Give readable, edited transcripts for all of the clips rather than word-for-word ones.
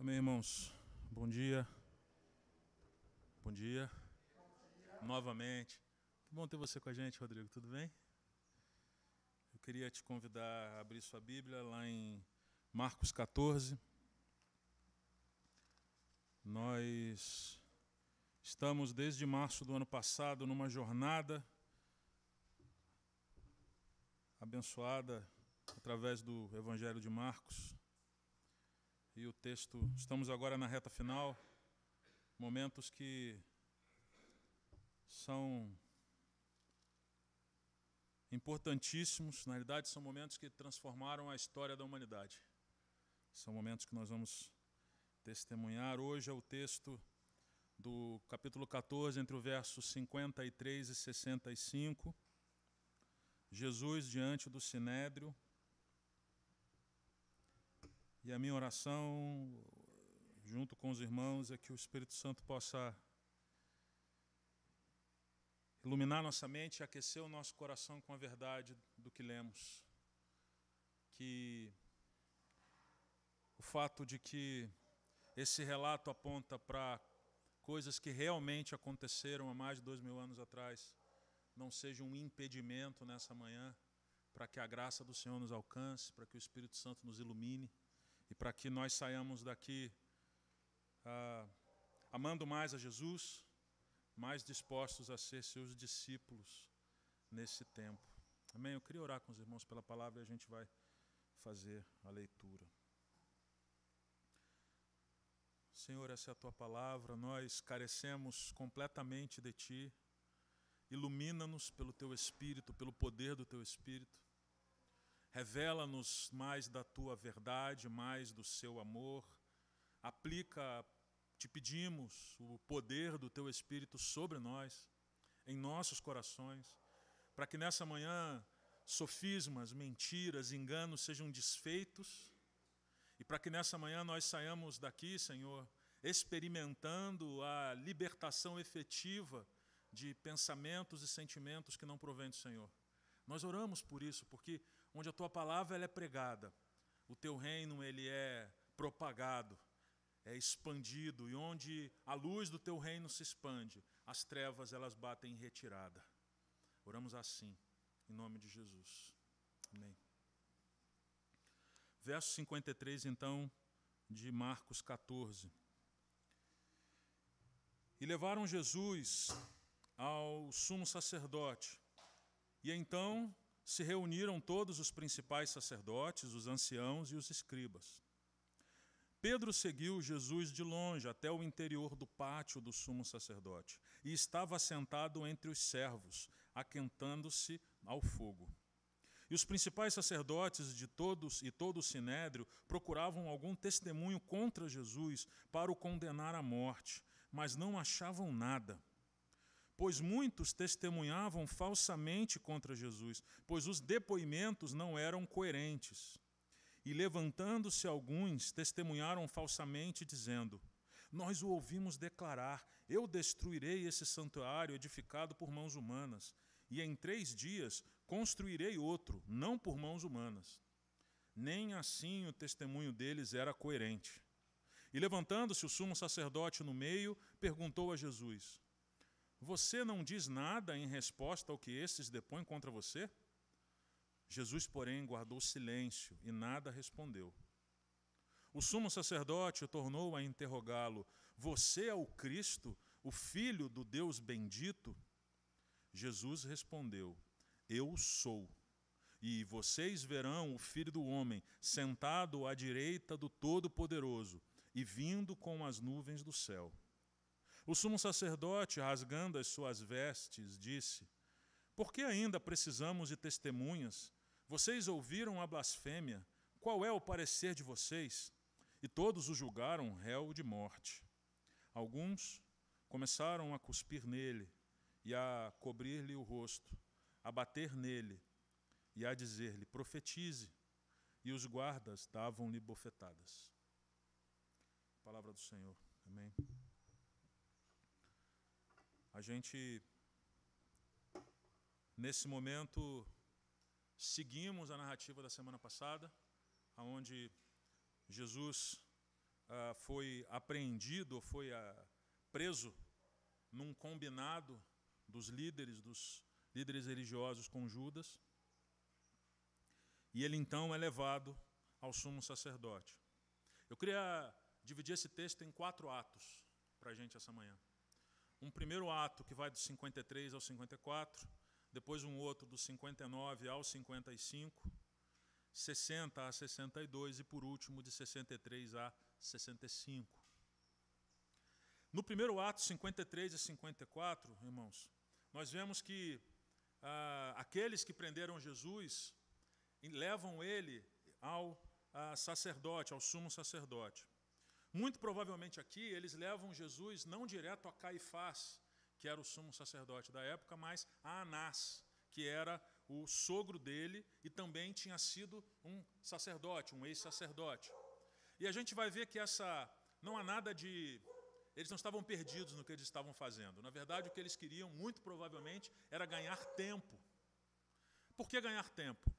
Amém, irmãos. Bom dia. Bom dia. Novamente. Que bom ter você com a gente, Rodrigo. Tudo bem? Eu queria te convidar a abrir sua Bíblia lá em Marcos 14. Nós estamos desde março do ano passado numa jornada abençoada através do Evangelho de Marcos. E o texto, estamos agora na reta final, momentos que são importantíssimos, na realidade são momentos que transformaram a história da humanidade. São momentos que nós vamos testemunhar. Hoje é o texto do capítulo 14, entre o verso 53 e 65. Jesus diante do Sinédrio. E a minha oração, junto com os irmãos, é que o Espírito Santo possa iluminar nossa mente e aquecer o nosso coração com a verdade do que lemos. Que o fato de que esse relato aponta para coisas que realmente aconteceram há mais de 2000 anos atrás não seja um impedimento nessa manhã para que a graça do Senhor nos alcance, para que o Espírito Santo nos ilumine e para que nós saiamos daqui amando mais a Jesus, mais dispostos a ser seus discípulos nesse tempo. Amém? Eu queria orar com os irmãos pela palavra e a gente vai fazer a leitura. Senhor, essa é a Tua palavra, nós carecemos completamente de Ti. Ilumina-nos pelo Teu Espírito, pelo poder do Teu Espírito. Revela-nos mais da Tua verdade, mais do Seu amor. Aplica, te pedimos, o poder do Teu Espírito sobre nós, em nossos corações, para que nessa manhã sofismas, mentiras, enganos sejam desfeitos e para que nessa manhã nós saiamos daqui, Senhor, experimentando a libertação efetiva de pensamentos e sentimentos que não provêm do Senhor. Nós oramos por isso, porque onde a Tua palavra ela é pregada, o Teu reino ele é propagado, é expandido, e onde a luz do Teu reino se expande, as trevas elas batem em retirada. Oramos assim, em nome de Jesus. Amém. Verso 53, então, de Marcos 14. E levaram Jesus ao sumo sacerdote, e então se reuniram todos os principais sacerdotes, os anciãos e os escribas. Pedro seguiu Jesus de longe até o interior do pátio do sumo sacerdote e estava sentado entre os servos, aquentando-se ao fogo. E os principais sacerdotes de todos e todo o sinédrio procuravam algum testemunho contra Jesus para o condenar à morte, mas não achavam nada. Pois muitos testemunhavam falsamente contra Jesus, pois os depoimentos não eram coerentes. E levantando-se alguns, testemunharam falsamente, dizendo: nós o ouvimos declarar, eu destruirei esse santuário edificado por mãos humanas, e em 3 dias construirei outro, não por mãos humanas. Nem assim o testemunho deles era coerente. E levantando-se o sumo sacerdote no meio, perguntou a Jesus: você não diz nada em resposta ao que esses depõem contra você? Jesus, porém, guardou silêncio e nada respondeu. O sumo sacerdote tornou a interrogá-lo: você é o Cristo, o Filho do Deus bendito? Jesus respondeu: eu sou. E vocês verão o Filho do Homem sentado à direita do Todo-Poderoso e vindo com as nuvens do céu. O sumo sacerdote, rasgando as suas vestes, disse: por que ainda precisamos de testemunhas? Vocês ouviram a blasfêmia. Qual é o parecer de vocês? E todos o julgaram réu de morte. Alguns começaram a cuspir nele e a cobrir-lhe o rosto, a bater nele e a dizer-lhe: profetize. E os guardas davam-lhe bofetadas. Palavra do Senhor. Amém. A gente, nesse momento, seguimos a narrativa da semana passada, onde Jesus foi apreendido, foi preso num combinado dos líderes religiosos com Judas. E ele então é levado ao sumo sacerdote. Eu queria dividir esse texto em 4 atos para a gente essa manhã. Um primeiro ato que vai do 53 ao 54, depois um outro do 59 ao 55, 60 a 62 e, por último, de 63 a 65. No primeiro ato, 53 e 54, irmãos, nós vemos que aqueles que prenderam Jesus levam ele ao sacerdote, ao sumo sacerdote. Muito provavelmente aqui eles levam Jesus não direto a Caifás, que era o sumo sacerdote da época, mas a Anás, que era o sogro dele e também tinha sido um sacerdote, um ex-sacerdote. E a gente vai ver que não há nada de... Eles não estavam perdidos no que eles estavam fazendo. Na verdade, o que eles queriam, muito provavelmente, era ganhar tempo. Por que ganhar tempo?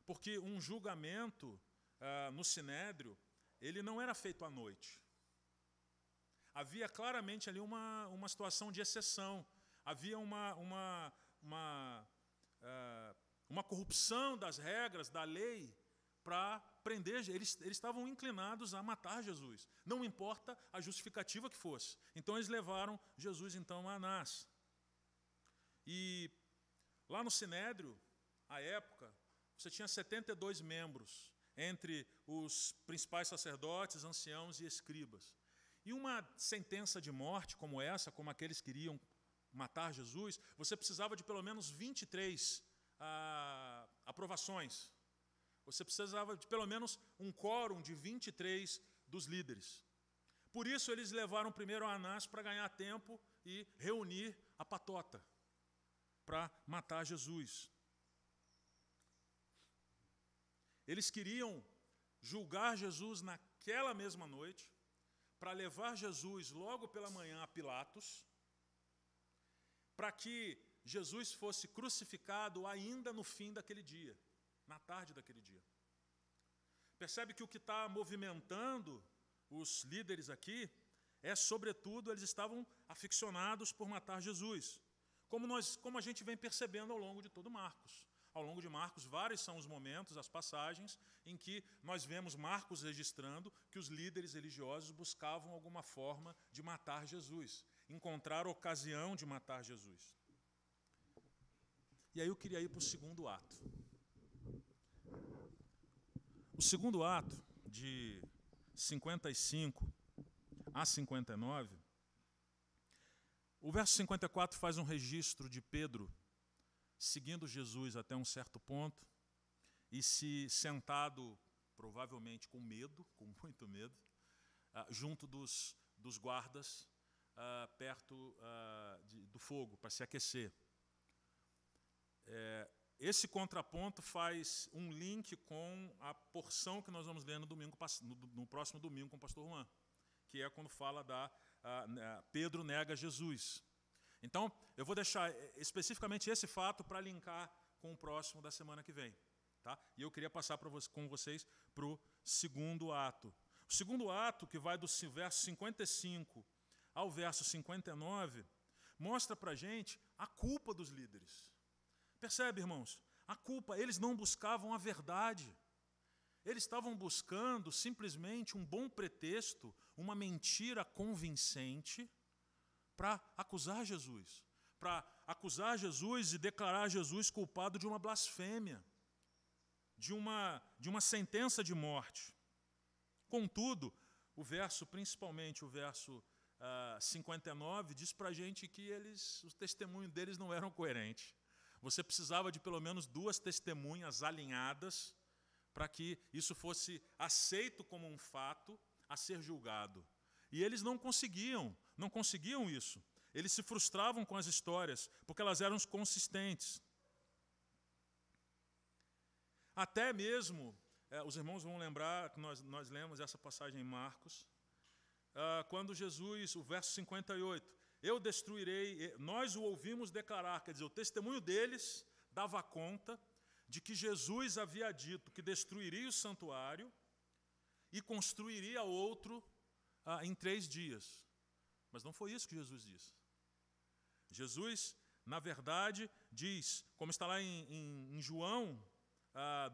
Porque um julgamento no Sinédrio, ele não era feito à noite. Havia claramente ali uma situação de exceção. Havia uma corrupção das regras, da lei, para prender. Eles estavam inclinados a matar Jesus. Não importa a justificativa que fosse. Então eles levaram Jesus então a Anás. E lá no Sinédrio, à época, você tinha 72 membros, entre os principais sacerdotes, anciãos e escribas. E uma sentença de morte como essa, como aqueles que queriam matar Jesus, você precisava de pelo menos 23 aprovações. Você precisava de pelo menos um quórum de 23 dos líderes. Por isso eles levaram primeiro a Anás para ganhar tempo e reunir a patota para matar Jesus. Eles queriam julgar Jesus naquela mesma noite, para levar Jesus logo pela manhã a Pilatos, para que Jesus fosse crucificado ainda no fim daquele dia, na tarde daquele dia. Percebe que o que está movimentando os líderes aqui é, sobretudo, eles estavam aficionados por matar Jesus, como a gente vem percebendo ao longo de todo Marcos. Ao longo de Marcos, vários são os momentos, as passagens, em que nós vemos Marcos registrando que os líderes religiosos buscavam alguma forma de matar Jesus, encontrar ocasião de matar Jesus. E aí eu queria ir para o segundo ato. O segundo ato, de 55 a 59, o verso 54 faz um registro de Pedro seguindo Jesus até um certo ponto e se sentado, provavelmente com medo, com muito medo, junto dos guardas, perto do fogo, para se aquecer. Esse contraponto faz um link com a porção que nós vamos ler no próximo domingo com o pastor Juan, que é quando fala Pedro nega Jesus. Então, eu vou deixar especificamente esse fato para linkar com o próximo da semana que vem. Tá? E eu queria passar com vocês para o segundo ato. O segundo ato, que vai do verso 55 ao verso 59, mostra para a gente a culpa dos líderes. Percebe, irmãos? A culpa, eles não buscavam a verdade. Eles estavam buscando simplesmente um bom pretexto, uma mentira convincente, para acusar Jesus. Para acusar Jesus e declarar Jesus culpado de uma blasfêmia, de uma sentença de morte. Contudo, principalmente o verso 59, diz para a gente que o testemunho deles não eram coerentes. Você precisava de pelo menos 2 testemunhas alinhadas para que isso fosse aceito como um fato a ser julgado. E eles não conseguiam isso. Eles se frustravam com as histórias, porque elas eram consistentes. Até mesmo, os irmãos vão lembrar que nós lemos essa passagem em Marcos, quando Jesus, o verso 58, eu destruirei, nós o ouvimos declarar, quer dizer, o testemunho deles dava conta de que Jesus havia dito que destruiria o santuário e construiria outro em 3 dias. Mas não foi isso que Jesus disse. Jesus, na verdade, diz, como está lá em João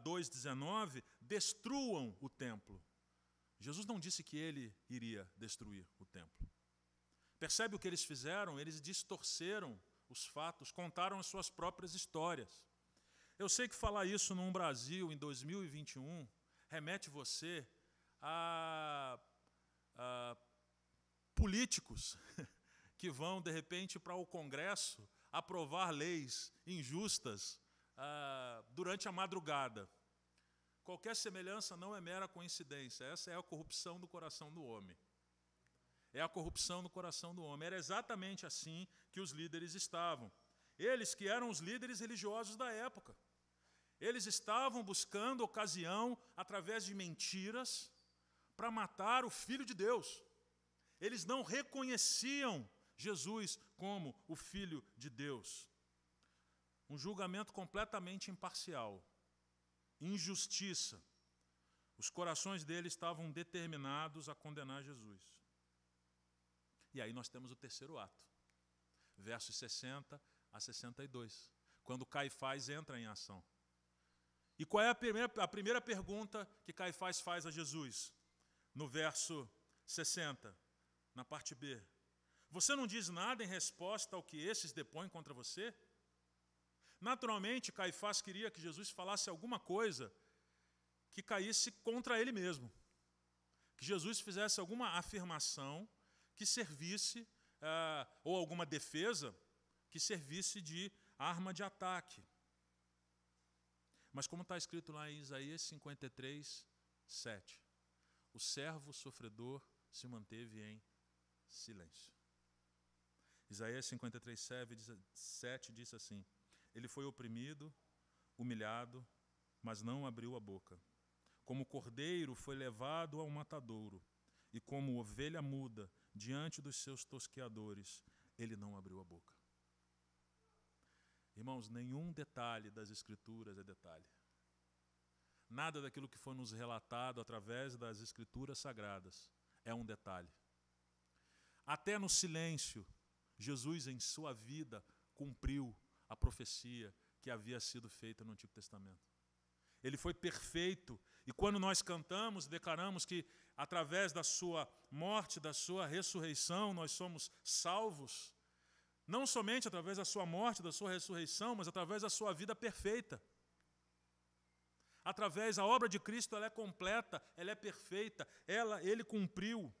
2,19, destruam o templo. Jesus não disse que ele iria destruir o templo. Percebe o que eles fizeram? Eles distorceram os fatos, contaram as suas próprias histórias. Eu sei que falar isso num Brasil em 2021 remete você a políticos que vão, de repente, para o Congresso aprovar leis injustas durante a madrugada. Qualquer semelhança não é mera coincidência. Essa é a corrupção do coração do homem. É a corrupção do coração do homem. Era exatamente assim que os líderes estavam. Eles que eram os líderes religiosos da época. Eles estavam buscando ocasião, através de mentiras, para matar o Filho de Deus. Eles não reconheciam Jesus como o Filho de Deus. Um julgamento completamente imparcial. Injustiça. Os corações deles estavam determinados a condenar Jesus. E aí nós temos o terceiro ato, versos 60 a 62, quando Caifás entra em ação. E qual é a primeira pergunta que Caifás faz a Jesus? No verso 60, na parte B. Você não diz nada em resposta ao que esses depõem contra você? Naturalmente, Caifás queria que Jesus falasse alguma coisa que caísse contra ele mesmo. Que Jesus fizesse alguma afirmação que servisse, ou alguma defesa, que servisse de arma de ataque. Mas como está escrito lá em Isaías 53, 7, o servo sofredor se manteve em silêncio. Isaías 53, 7 diz assim: ele foi oprimido, humilhado, mas não abriu a boca. Como cordeiro foi levado ao matadouro, e como ovelha muda diante dos seus tosqueadores, ele não abriu a boca. Irmãos, nenhum detalhe das Escrituras é detalhe. Nada daquilo que foi nos relatado através das Escrituras sagradas é um detalhe. Até no silêncio, Jesus em sua vida cumpriu a profecia que havia sido feita no Antigo Testamento. Ele foi perfeito, e quando nós cantamos e declaramos que através da sua morte, da sua ressurreição, nós somos salvos, não somente através da sua morte, da sua ressurreição, mas através da sua vida perfeita. Através da obra de Cristo, ela é completa, ela é perfeita, ele cumpriu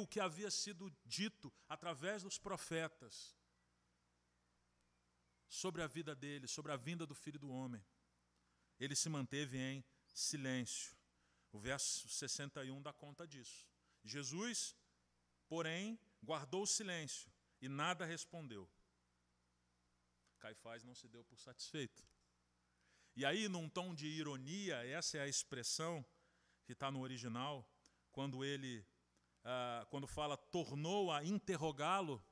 o que havia sido dito através dos profetas sobre a vida dele, sobre a vinda do Filho do Homem. Ele se manteve em silêncio. O verso 61 dá conta disso. Jesus, porém, guardou o silêncio e nada respondeu. Caifás não se deu por satisfeito. E aí, num tom de ironia, essa é a expressão que está no original, quando ele, quando fala, tornou a interrogá-lo,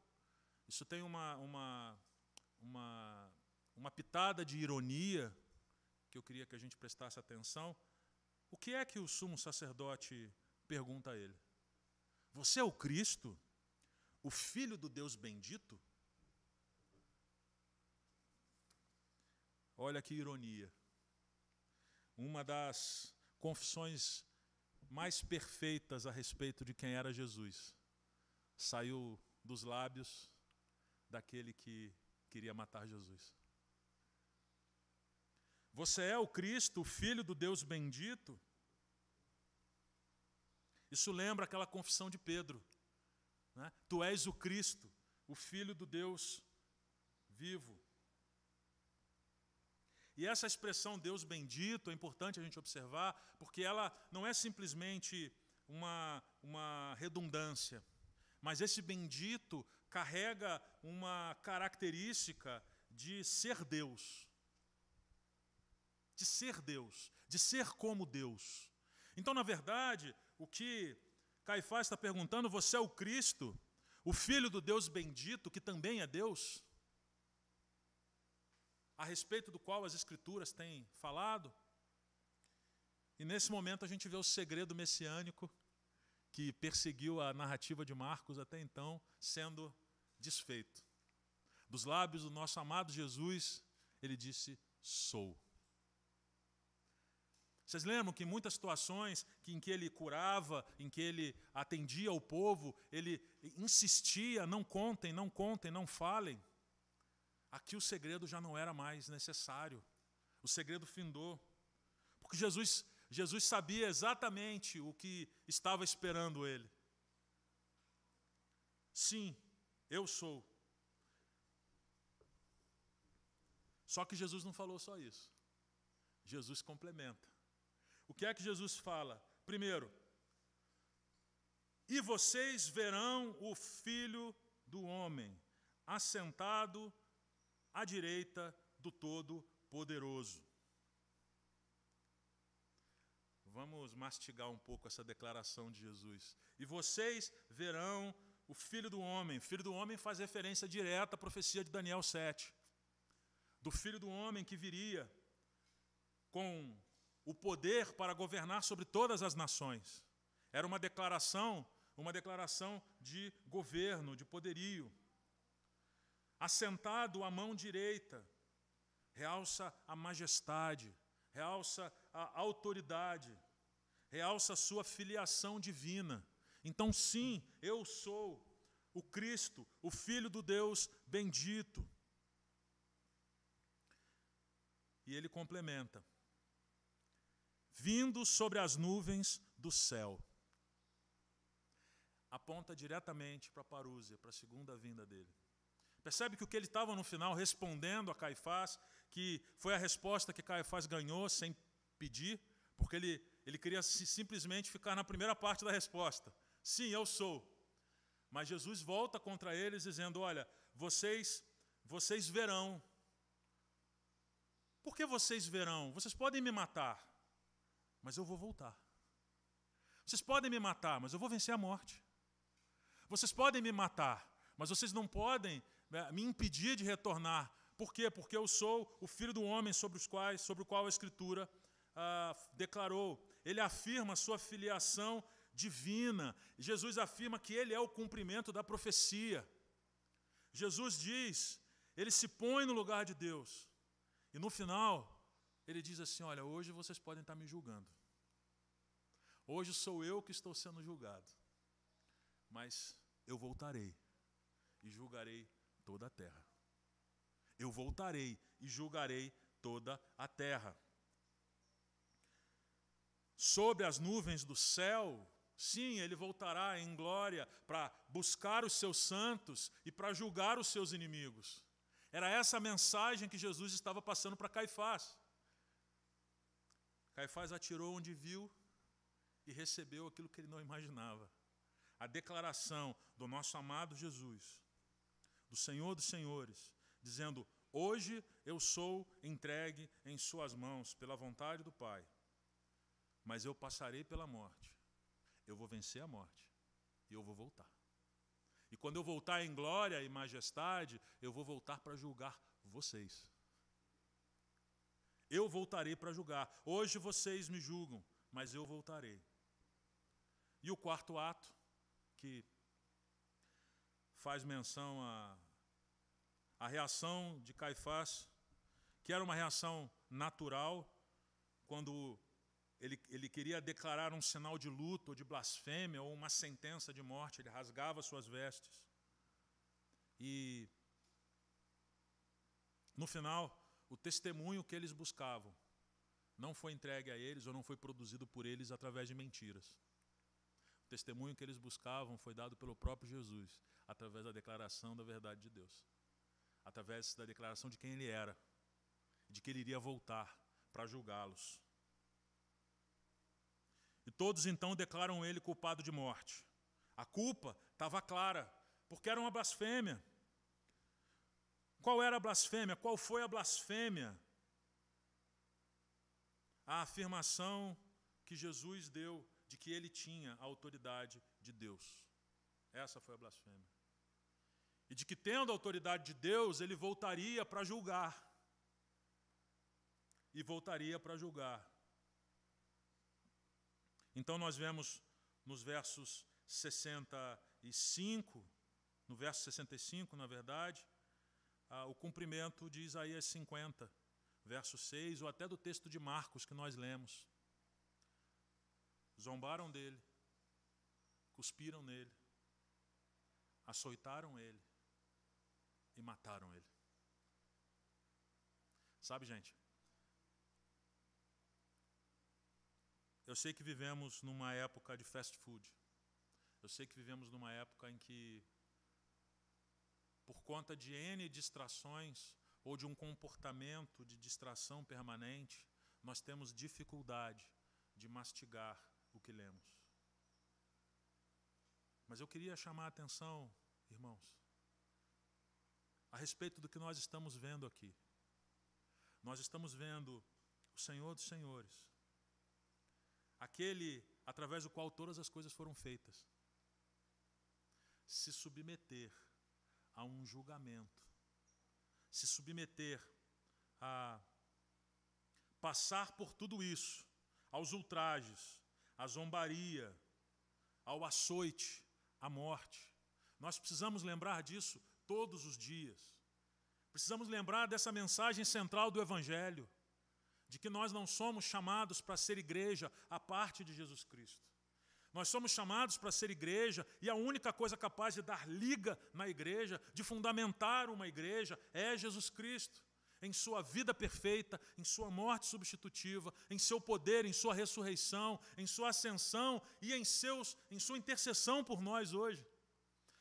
isso tem uma pitada de ironia, que eu queria que a gente prestasse atenção. O que é que o sumo sacerdote pergunta a ele? Você é o Cristo, o Filho do Deus bendito? Olha que ironia. Uma das confissões mais perfeitas a respeito de quem era Jesus saiu dos lábios daquele que queria matar Jesus. Você é o Cristo, o Filho do Deus bendito? Isso lembra aquela confissão de Pedro, né? Tu és o Cristo, o Filho do Deus vivo. E essa expressão Deus bendito é importante a gente observar, porque ela não é simplesmente uma redundância, mas esse bendito carrega uma característica de ser Deus. De ser Deus, de ser como Deus. Então, na verdade, o que Caifás está perguntando, você é o Cristo, o Filho do Deus bendito, que também é Deus? A respeito do qual as Escrituras têm falado. E nesse momento a gente vê o segredo messiânico que perseguiu a narrativa de Marcos até então sendo desfeito. Dos lábios do nosso amado Jesus, ele disse, sou. Vocês lembram que em muitas situações em que ele curava, em que ele atendia o povo, ele insistia, não contem, não contem, não falem. Aqui o segredo já não era mais necessário. O segredo findou. Porque Jesus sabia exatamente o que estava esperando ele. Sim, eu sou. Só que Jesus não falou só isso. Jesus complementa. O que é que Jesus fala? Primeiro, e vocês verão o Filho do Homem assentado à direita do Todo-Poderoso. Vamos mastigar um pouco essa declaração de Jesus. E vocês verão o Filho do Homem. Filho do Homem faz referência direta à profecia de Daniel 7. Do Filho do Homem que viria com o poder para governar sobre todas as nações. Era uma declaração de governo, de poderio. Assentado à mão direita, realça a majestade, realça a autoridade, realça a sua filiação divina. Então, sim, eu sou o Cristo, o Filho do Deus bendito. E ele complementa, vindo sobre as nuvens do céu. Aponta diretamente para a parúzia, para a segunda vinda dele. Percebe que o que ele estava no final respondendo a Caifás, que foi a resposta que Caifás ganhou sem pedir, porque ele queria simplesmente ficar na primeira parte da resposta. Sim, eu sou. Mas Jesus volta contra eles dizendo, olha, vocês verão. Por que vocês verão? Vocês podem me matar, mas eu vou voltar. Vocês podem me matar, mas eu vou vencer a morte. Vocês podem me matar, mas vocês não podem me impedir de retornar. Por quê? Porque eu sou o Filho do Homem sobre o qual a Escritura declarou. Ele afirma a sua filiação divina. Jesus afirma que ele é o cumprimento da profecia. Jesus diz, ele se põe no lugar de Deus. E no final, ele diz assim, olha, hoje vocês podem estar me julgando. Hoje sou eu que estou sendo julgado. Mas eu voltarei e julgarei toda a terra. Eu voltarei e julgarei toda a terra. Sobre as nuvens do céu, sim, ele voltará em glória para buscar os seus santos e para julgar os seus inimigos. Era essa a mensagem que Jesus estava passando para Caifás. Caifás atirou onde viu e recebeu aquilo que ele não imaginava. A declaração do nosso amado Jesus, do Senhor dos Senhores, dizendo, hoje eu sou entregue em suas mãos pela vontade do Pai, mas eu passarei pela morte, eu vou vencer a morte e eu vou voltar. E quando eu voltar em glória e majestade, eu vou voltar para julgar vocês. Eu voltarei para julgar. Hoje vocês me julgam, mas eu voltarei. E o quarto ato, que faz menção à reação de Caifás, que era uma reação natural, quando ele queria declarar um sinal de luto, ou de blasfêmia, ou uma sentença de morte, ele rasgava suas vestes. E, no final, o testemunho que eles buscavam não foi entregue a eles, ou não foi produzido por eles através de mentiras. O testemunho que eles buscavam foi dado pelo próprio Jesus, através da declaração da verdade de Deus. Através da declaração de quem ele era, de que ele iria voltar para julgá-los. E todos então declaram ele culpado de morte. A culpa estava clara, porque era uma blasfêmia. Qual era a blasfêmia? Qual foi a blasfêmia? A afirmação que Jesus deu de que ele tinha a autoridade de Deus. Essa foi a blasfêmia. E de que, tendo a autoridade de Deus, ele voltaria para julgar. E voltaria para julgar. Então nós vemos nos versos 65, no verso 65, na verdade, o cumprimento de Isaías 50, verso 6, ou até do texto de Marcos que nós lemos. Zombaram dele, cuspiram nele, açoitaram ele e mataram ele. Sabe, gente, eu sei que vivemos numa época de fast food. Eu sei que vivemos numa época em que, por conta de N distrações ou de um comportamento de distração permanente, nós temos dificuldade de mastigar o que lemos. Mas eu queria chamar a atenção, irmãos, a respeito do que nós estamos vendo aqui. Nós estamos vendo o Senhor dos Senhores, aquele através do qual todas as coisas foram feitas, se submeter a um julgamento, se submeter a passar por tudo isso, aos ultrajes, à zombaria, ao açoite, à morte. Nós precisamos lembrar disso todos os dias. Precisamos lembrar dessa mensagem central do Evangelho, de que nós não somos chamados para ser igreja à parte de Jesus Cristo. Nós somos chamados para ser igreja, e a única coisa capaz de dar liga na igreja, de fundamentar uma igreja, é Jesus Cristo, em sua vida perfeita, em sua morte substitutiva, em seu poder, em sua ressurreição, em sua ascensão e em sua intercessão por nós hoje.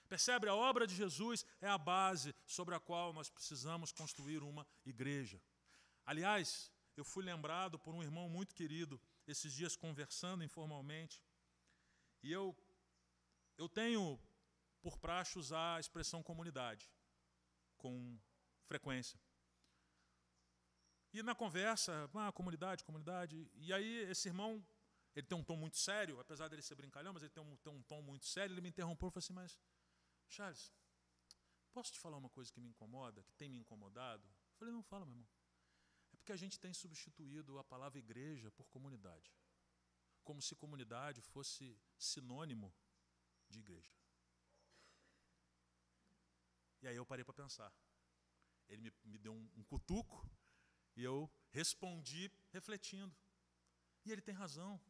Percebe? A obra de Jesus é a base sobre a qual nós precisamos construir uma igreja. Aliás, eu fui lembrado por um irmão muito querido, esses dias conversando informalmente, e eu tenho por praxe usar a expressão comunidade, com frequência. E na conversa, comunidade, e aí esse irmão, ele tem um tom muito sério, apesar dele ser brincalhão, mas ele tem um tom muito sério, ele me interrompeu e falou assim, mas, Charles, posso te falar uma coisa que me incomoda, que tem me incomodado? Eu falei, não, fala, meu irmão. É porque a gente tem substituído a palavra igreja por comunidade, como se comunidade fosse sinônimo de igreja. E aí eu parei para pensar. Ele me deu um cutuco, e eu respondi refletindo. E ele tem razão.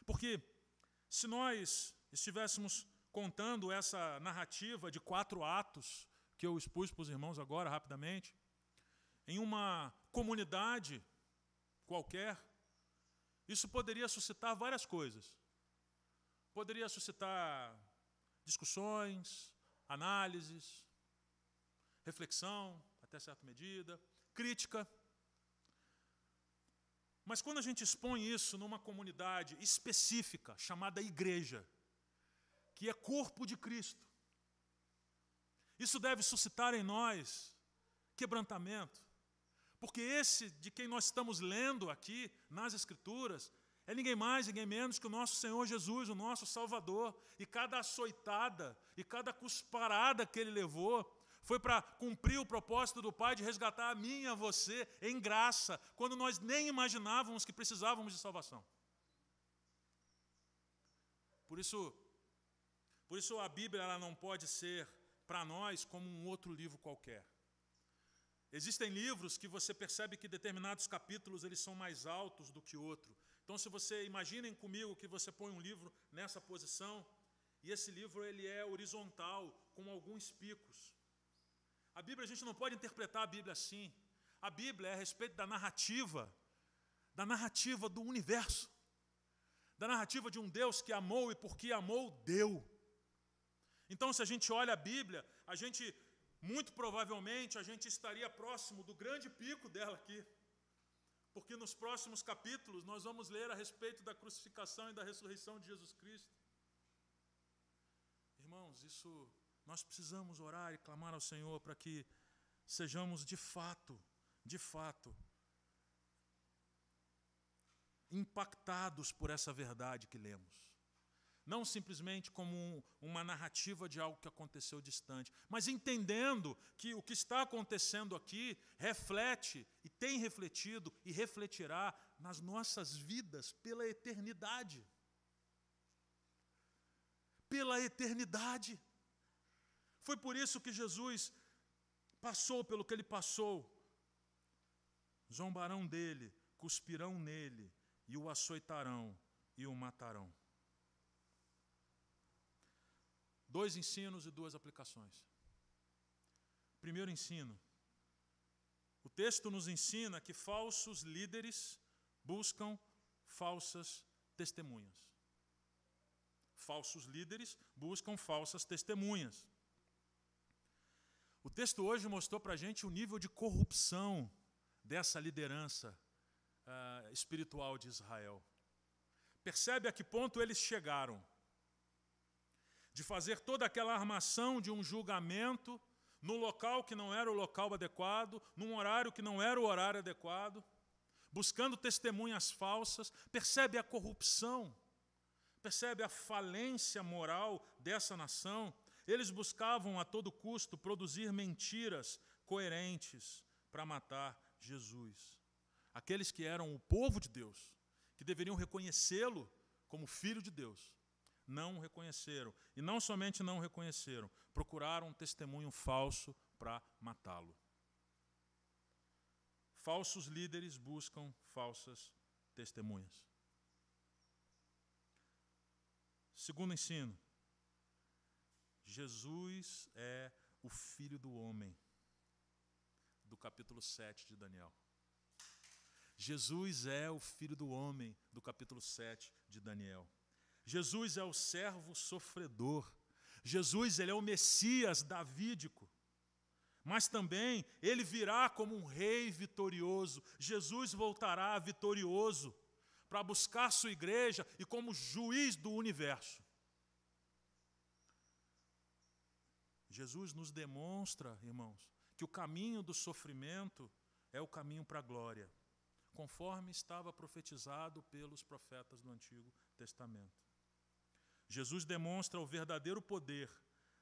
Porque se nós estivéssemos contando essa narrativa de 4 atos, que eu expus para os irmãos agora, rapidamente, em uma comunidade qualquer, isso poderia suscitar várias coisas. Poderia suscitar discussões, análises, reflexão, até certa medida, crítica. Mas quando a gente expõe isso numa comunidade específica, chamada igreja, que é corpo de Cristo, isso deve suscitar em nós quebrantamento. Porque esse de quem nós estamos lendo aqui nas Escrituras é ninguém mais, ninguém menos que o nosso Senhor Jesus, o nosso Salvador. E cada açoitada e cada cusparada que Ele levou foi para cumprir o propósito do Pai de resgatar a mim e a você em graça, quando nós nem imaginávamos que precisávamos de salvação. Por isso a Bíblia ela não pode ser para nós como um outro livro qualquer. Existem livros que você percebe que determinados capítulos eles são mais altos do que outro. Então, se você imaginem comigo que você põe um livro nessa posição, e esse livro ele é horizontal, com alguns picos. A Bíblia, a gente não pode interpretar a Bíblia assim. A Bíblia é a respeito da narrativa do universo, da narrativa de um Deus que amou e porque amou, deu. Então, se a gente olha a Bíblia, muito provavelmente a gente estaria próximo do grande pico dela aqui. Porque nos próximos capítulos nós vamos ler a respeito da crucificação e da ressurreição de Jesus Cristo. Irmãos, nós precisamos orar e clamar ao Senhor para que sejamos de fato, impactados por essa verdade que lemos. Não simplesmente como uma narrativa de algo que aconteceu distante, mas entendendo que o que está acontecendo aqui reflete e tem refletido e refletirá nas nossas vidas pela eternidade. pela eternidade. Foi por isso que Jesus passou pelo que ele passou. Zombarão dele, cuspirão nele, e o açoitarão e o matarão. 2 ensinos e 2 aplicações. Primeiro ensino. O texto nos ensina que falsos líderes buscam falsas testemunhas. Falsos líderes buscam falsas testemunhas. O texto hoje mostrou para a gente o nível de corrupção dessa liderança espiritual de Israel. Percebe a que ponto eles chegaram? De fazer toda aquela armação de um julgamento no local que não era o local adequado, num horário que não era o horário adequado, buscando testemunhas falsas. Percebe a corrupção? Percebe a falência moral dessa nação? Eles buscavam a todo custo produzir mentiras coerentes para matar Jesus. Aqueles que eram o povo de Deus, que deveriam reconhecê-lo como filho de Deus, não o reconheceram. E não somente não o reconheceram, procuraram um testemunho falso para matá-lo. Falsos líderes buscam falsas testemunhas. Segundo ensino. Jesus é o Filho do Homem, do capítulo 7 de Daniel. Jesus é o Filho do Homem, do capítulo 7 de Daniel. Jesus é o servo sofredor. Jesus, ele é o Messias davídico. Mas também ele virá como um rei vitorioso. Jesus voltará vitorioso para buscar sua igreja e como juiz do universo. Jesus nos demonstra, irmãos, que o caminho do sofrimento é o caminho para a glória, conforme estava profetizado pelos profetas do Antigo Testamento. Jesus demonstra o verdadeiro poder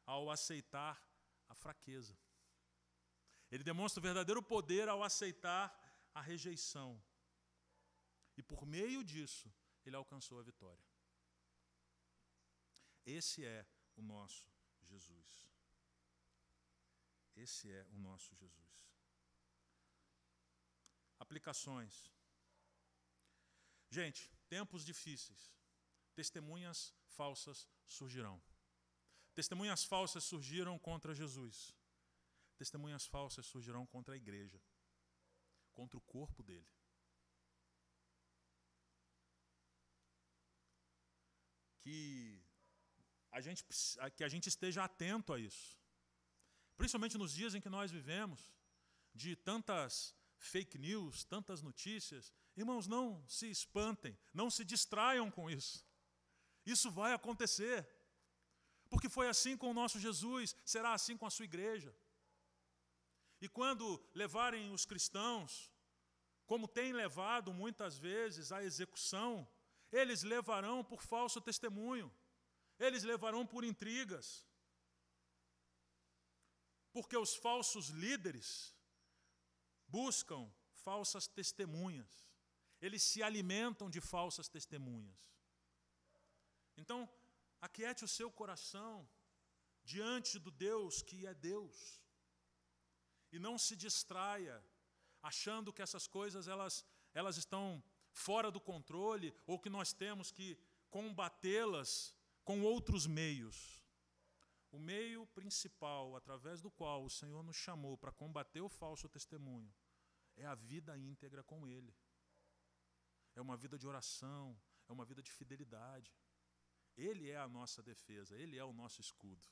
ao aceitar a fraqueza. Ele demonstra o verdadeiro poder ao aceitar a rejeição. E por meio disso, ele alcançou a vitória. Esse é o nosso Jesus. Esse é o nosso Jesus. Aplicações. Gente, tempos difíceis. Testemunhas falsas surgirão. Testemunhas falsas surgiram contra Jesus. Testemunhas falsas surgirão contra a igreja, contra o corpo dele. Que a gente esteja atento a isso. Principalmente nos dias em que nós vivemos, de tantas fake news, tantas notícias. Irmãos, não se espantem, não se distraiam com isso. Isso vai acontecer. Porque foi assim com o nosso Jesus, será assim com a sua igreja. E quando levarem os cristãos, como tem levado muitas vezes à execução, eles levarão por falso testemunho, eles levarão por intrigas. Porque os falsos líderes buscam falsas testemunhas, eles se alimentam de falsas testemunhas. Então, aquiete o seu coração diante do Deus que é Deus. E não se distraia achando que essas coisas elas estão fora do controle ou que nós temos que combatê-las com outros meios. O meio principal através do qual o Senhor nos chamou para combater o falso testemunho é a vida íntegra com Ele. É uma vida de oração, é uma vida de fidelidade. Ele é a nossa defesa, Ele é o nosso escudo.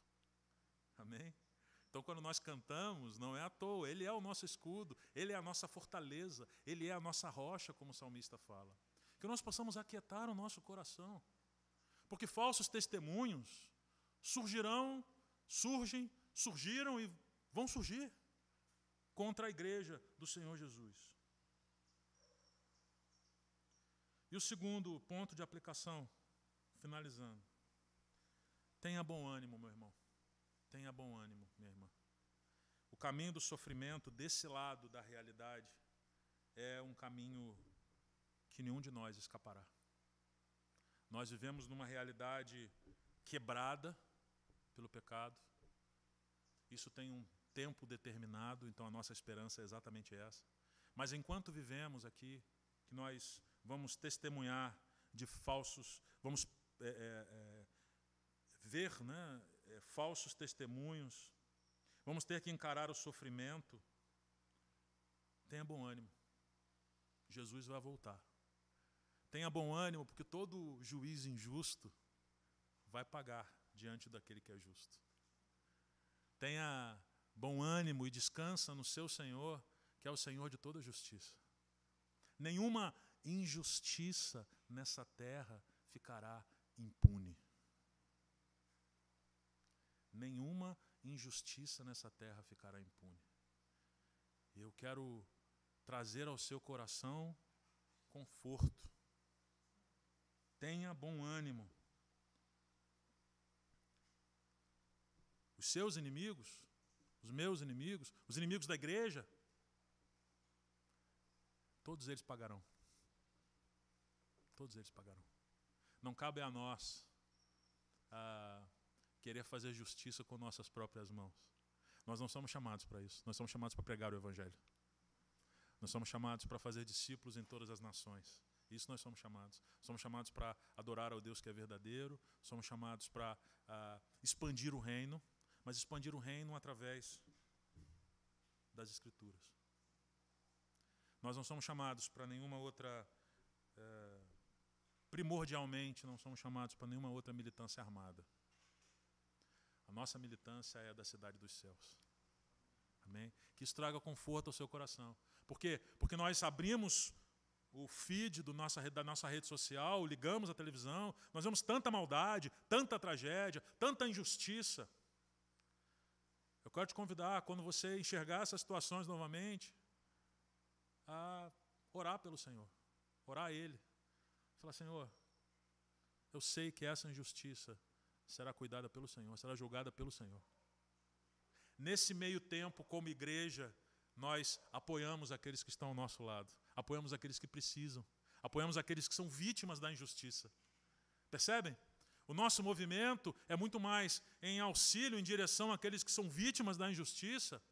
Amém? Então, quando nós cantamos, não é à toa, Ele é o nosso escudo, Ele é a nossa fortaleza, Ele é a nossa rocha, como o salmista fala. Que nós possamos aquietar o nosso coração. Porque falsos testemunhos surgiram e vão surgir contra a igreja do Senhor Jesus. E o segundo ponto de aplicação, finalizando. Tenha bom ânimo, meu irmão. Tenha bom ânimo, minha irmã. O caminho do sofrimento desse lado da realidade é um caminho que nenhum de nós escapará. Nós vivemos numa realidade quebrada, pelo pecado. Isso tem um tempo determinado, então a nossa esperança é exatamente essa. Mas enquanto vivemos aqui, que nós vamos testemunhar de falsos, vamos ver, né, falsos testemunhos, vamos ter que encarar o sofrimento. Tenha bom ânimo. Jesus vai voltar. Tenha bom ânimo, porque todo juiz injusto vai pagar diante daquele que é justo. Tenha bom ânimo e descansa no seu Senhor, que é o Senhor de toda justiça. Nenhuma injustiça nessa terra ficará impune. Nenhuma injustiça nessa terra ficará impune. Eu quero trazer ao seu coração conforto. Tenha bom ânimo. Os seus inimigos, os meus inimigos, os inimigos da igreja, todos eles pagarão. Todos eles pagarão. Não cabe a nós querer fazer justiça com nossas próprias mãos. Nós não somos chamados para isso. Nós somos chamados para pregar o Evangelho. Nós somos chamados para fazer discípulos em todas as nações. Isso nós somos chamados. Somos chamados para adorar ao Deus que é verdadeiro. Somos chamados para expandir o reino, mas expandir o reino através das Escrituras. Nós não somos chamados para nenhuma outra, primordialmente, não somos chamados para nenhuma outra militância armada. A nossa militância é da cidade dos céus. Amém? Que isso traga conforto ao seu coração. Por quê? Porque nós abrimos o feed da nossa rede social, ligamos a televisão, nós vemos tanta maldade, tanta tragédia, tanta injustiça. Eu quero te convidar, quando você enxergar essas situações novamente, a orar pelo Senhor, orar a Ele. Falar, Senhor, eu sei que essa injustiça será cuidada pelo Senhor, será julgada pelo Senhor. Nesse meio tempo, como igreja, nós apoiamos aqueles que estão ao nosso lado, apoiamos aqueles que precisam, apoiamos aqueles que são vítimas da injustiça. Percebem? O nosso movimento é muito mais em auxílio, em direção àqueles que são vítimas da injustiça,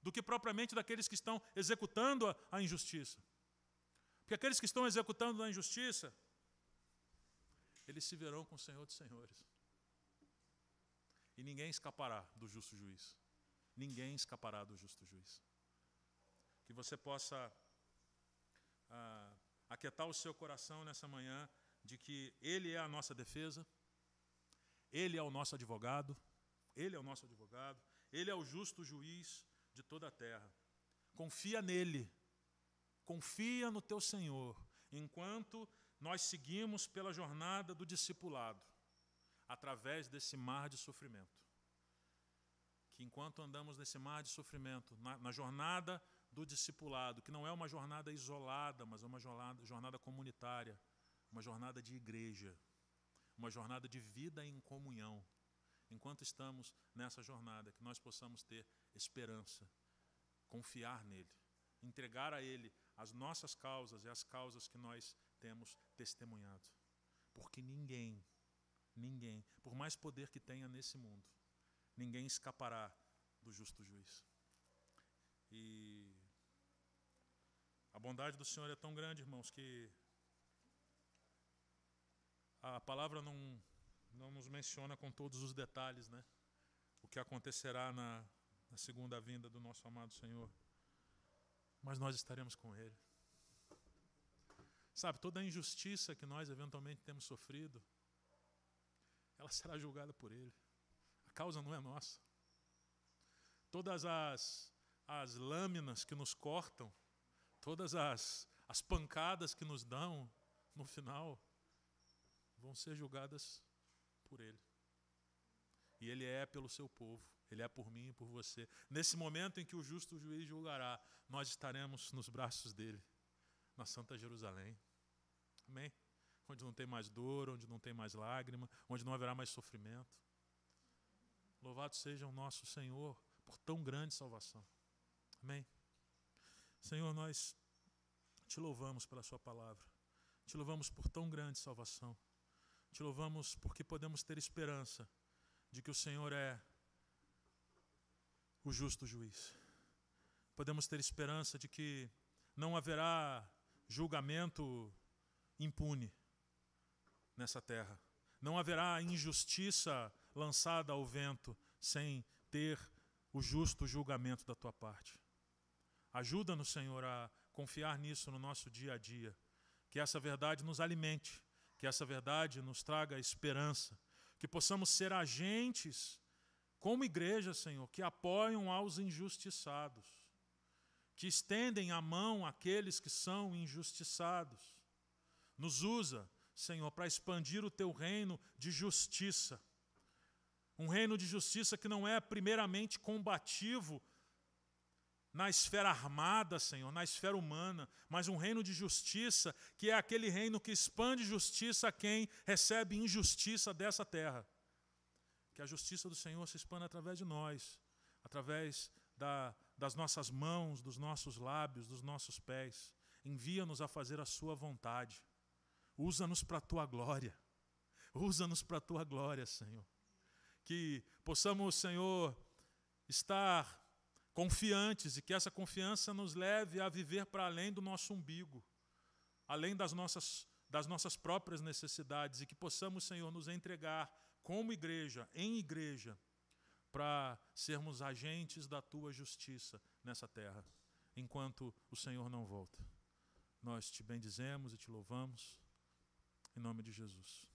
do que propriamente daqueles que estão executando a injustiça. Porque aqueles que estão executando a injustiça, eles se verão com o Senhor dos Senhores. E ninguém escapará do justo juiz. Ninguém escapará do justo juiz. Que você possa aquietar o seu coração nessa manhã de que Ele é a nossa defesa, Ele é o nosso advogado, Ele é o nosso advogado, Ele é o justo juiz de toda a terra. Confia nele, confia no teu Senhor, enquanto nós seguimos pela jornada do discipulado, através desse mar de sofrimento. Que enquanto andamos nesse mar de sofrimento, na jornada do discipulado, que não é uma jornada isolada, mas é uma jornada comunitária, uma jornada de igreja, uma jornada de vida em comunhão. Enquanto estamos nessa jornada, que nós possamos ter esperança, confiar nele, entregar a ele as nossas causas e as causas que nós temos testemunhado. Porque ninguém, por mais poder que tenha nesse mundo, ninguém escapará do justo juiz. E a bondade do Senhor é tão grande, irmãos, que a palavra não nos menciona com todos os detalhes, né? O que acontecerá na segunda vinda do nosso amado Senhor. Mas nós estaremos com Ele. Sabe, toda a injustiça que nós eventualmente temos sofrido, ela será julgada por Ele. A causa não é nossa. Todas as lâminas que nos cortam, todas as pancadas que nos dão, no final, vão ser julgadas por Ele. E Ele é pelo seu povo, Ele é por mim e por você. Nesse momento em que o justo juiz julgará, nós estaremos nos braços dEle, na Santa Jerusalém. Amém? Onde não tem mais dor, onde não tem mais lágrima, onde não haverá mais sofrimento. Louvado seja o nosso Senhor por tão grande salvação. Amém? Senhor, nós te louvamos pela sua palavra. Te louvamos por tão grande salvação. Te louvamos porque podemos ter esperança de que o Senhor é o justo juiz. Podemos ter esperança de que não haverá julgamento impune nessa terra. Não haverá injustiça lançada ao vento sem ter o justo julgamento da tua parte. Ajuda-nos, Senhor, a confiar nisso no nosso dia a dia. Que essa verdade nos alimente, que essa verdade nos traga esperança, que possamos ser agentes, como igreja, Senhor, que apoiam aos injustiçados, que estendem a mão àqueles que são injustiçados. Nos usa, Senhor, para expandir o teu reino de justiça. Um reino de justiça que não é primeiramente combativo na esfera armada, Senhor, na esfera humana, mas um reino de justiça que é aquele reino que expande justiça a quem recebe injustiça dessa terra. Que a justiça do Senhor se expanda através de nós, através das nossas mãos, dos nossos lábios, dos nossos pés. Envia-nos a fazer a sua vontade. Usa-nos para a tua glória. Usa-nos para a tua glória, Senhor. Que possamos, Senhor, estar confiantes e que essa confiança nos leve a viver para além do nosso umbigo, além das nossas próprias necessidades, e que possamos, Senhor, nos entregar como igreja, em igreja, para sermos agentes da tua justiça nessa terra, enquanto o Senhor não volta. Nós te bendizemos e te louvamos, em nome de Jesus.